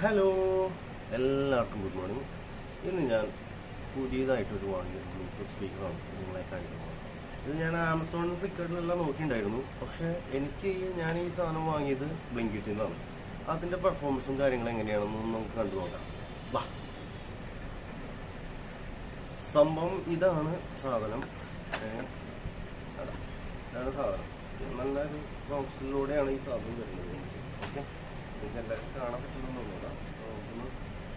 Hello, എല്ലാവർക്കും good morning. ഇന്ന് ഞാൻ പുതിയതായിട്ടൊരു വാങ്ങിയ ബ്ലൂടൂത്ത് സ്പീക്കറാണ് നിങ്ങളെ കാണിക്കുന്നത്. ഇത് ഞാൻ ആമസോൺ ഫ്ലിപ്കാർട്ടിലെല്ലാം നോക്കിയിട്ടുണ്ടായിരുന്നു. പക്ഷേ ഞാൻ ഈ സാധനം വാങ്ങിയത് ബ്ലിങ്കിറ്റിൽ നിന്നാണ്. അതിൻ്റെ പെർഫോമൻസും കാര്യങ്ങളും എങ്ങനെയാണെന്ന് നമുക്ക് കണ്ടു നോക്കാം. വാ, സംഭവം ഇതാണ് സാധനം. ഇതാണ് സാധനം. നല്ലൊരു ബോക്സിലൂടെയാണ് ഈ സാധനം വരുന്നത്. ഓക്കെ, നിങ്ങൾക്ക് എല്ലാവർക്കും കാണാൻ പറ്റുന്നൊന്നുമില്ല.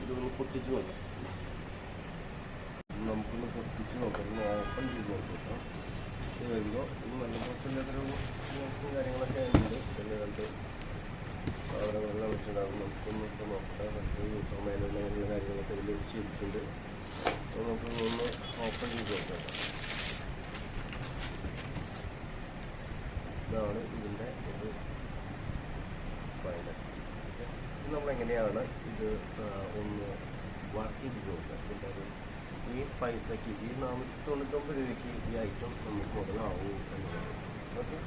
ഇതൊന്ന് പൊട്ടിച്ച് നോക്കാം. നമുക്കൊന്ന് പൊട്ടിച്ച് നോക്കാം, ഒന്ന് ഓപ്പൺ ചെയ്ത് നോക്കാം. ഇത് വരുമ്പോൾ ഇത് നല്ല കുഴപ്പമില്ലാത്തൊരു ബോക്സും കാര്യങ്ങളൊക്കെ ഉണ്ട്. പിന്നെ രണ്ട് സാധനങ്ങളെല്ലാം വെച്ചിട്ടുണ്ടാകും. നമുക്കൊന്ന് ഇപ്പോൾ നോക്കാം. മറ്റു യൂസർ മാനുവൽ കാര്യങ്ങളൊക്കെ ഇതിൽ ചെയ്തിട്ടുണ്ട്. അപ്പോൾ നമുക്കൊന്ന് ഓപ്പൺ ചെയ്ത് നോക്കാം. ഇതാണ് ഇതിൻ്റെ ഒരു ഫൈനൽ. നമ്മളെങ്ങനെയാണ് ഇത് ഒന്ന് വർക്ക് ചെയ്ത് നോക്കുക. പിന്നെ ഈ പൈസക്ക്, ഈ 499 രൂപയ്ക്ക് ഈ ഐറ്റം നമുക്ക് മുതലാവും എന്നുള്ളത്. ഓക്കെ,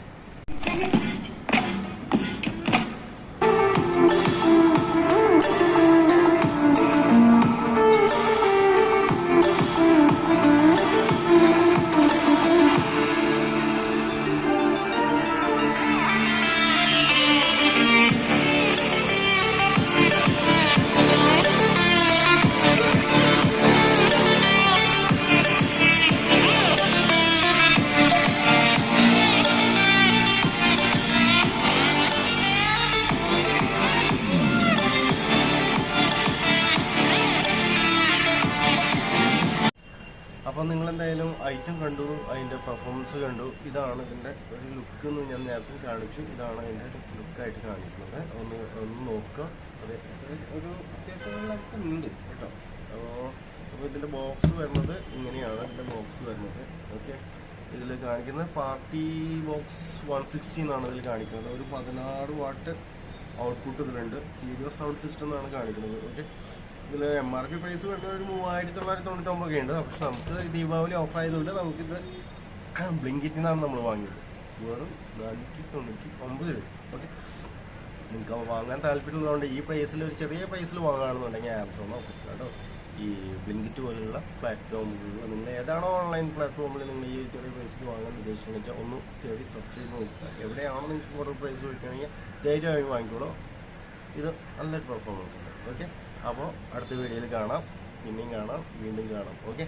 അപ്പം നിങ്ങളെന്തായാലും ഐറ്റം കണ്ടു, അതിൻ്റെ പെർഫോമൻസ് കണ്ടു. ഇതാണ് ഇതിൻ്റെ ഒരു ലുക്ക് എന്ന് ഞാൻ നേരത്തെ കാണിച്ചു. ഇതാണ് അതിൻ്റെ ലുക്കായിട്ട് കാണിക്കുന്നത്. ഒന്ന് നോക്കുക. അത് ഒരു അത്യാവശ്യം ഉണ്ട് കേട്ടോ. അപ്പോൾ ഇതിൻ്റെ ബോക്സ് വരുന്നത് ഇങ്ങനെയാണ്. ഇതിൻ്റെ ബോക്സ് വരുന്നത് ഓക്കെ. ഇതിൽ കാണിക്കുന്നത് പാർട്ടി ബോക്സ് 160 എന്നാണ് ഇതിൽ കാണിക്കുന്നത്. ഒരു 16 വാട്ട് ഔട്ട്പുട്ട് ഇതിലുണ്ട്. സ്റ്റീരിയോ സൗണ്ട് സിസ്റ്റം എന്നാണ് കാണിക്കുന്നത്. ഓക്കെ, ഇതിൽ MRP പ്രൈസ് വരുന്നത് ഒരു 3999 ഉണ്ട്. പക്ഷെ നമുക്ക് ദീപാവലി ഓഫ് ആയതുകൊണ്ട് നമുക്കിത് ബ്ലിങ്കിറ്റിൽ നിന്നാണ് നമ്മൾ വാങ്ങിയത്. വെറും 499 രൂപ. ഓക്കെ, നിങ്ങൾക്ക് വാങ്ങാൻ താല്പര്യമുള്ളതുകൊണ്ട് ഈ പ്രൈസിൽ ഒരു ചെറിയ പ്രൈസിൽ വാങ്ങുകയാണെന്നുണ്ടെങ്കിൽ ആമസോണോ ഫ്ലിപ്കാർട്ടോ ഈ ബ്ലിങ്കിറ്റ് പോലുള്ള പ്ലാറ്റ്ഫോമുകളിൽ നിങ്ങൾ ഏതാണോ ഓൺലൈൻ പ്ലാറ്റ്ഫോമിൽ നിങ്ങൾ ഈ ചെറിയ പ്രൈസിൽ വാങ്ങാൻ ഉദ്ദേശിക്കുന്നത് വെച്ചാൽ ഒന്ന് കയറി സെർച്ച് ചെയ്ത് നോക്കുക. എവിടെയാണോ നിങ്ങൾക്ക് കുറേ പ്രൈസ് ചോദിക്കുകയാണെങ്കിൽ ധൈര്യമായി വാങ്ങിക്കോളൂ. ഇത് നല്ലൊരു പെർഫോമൻസ് ഉണ്ട്. ഓക്കെ, അപ്പോൾ അടുത്ത വീഡിയോയിൽ കാണാം, പിന്നെയും കാണാം, വീണ്ടും കാണാം. ഓക്കെ.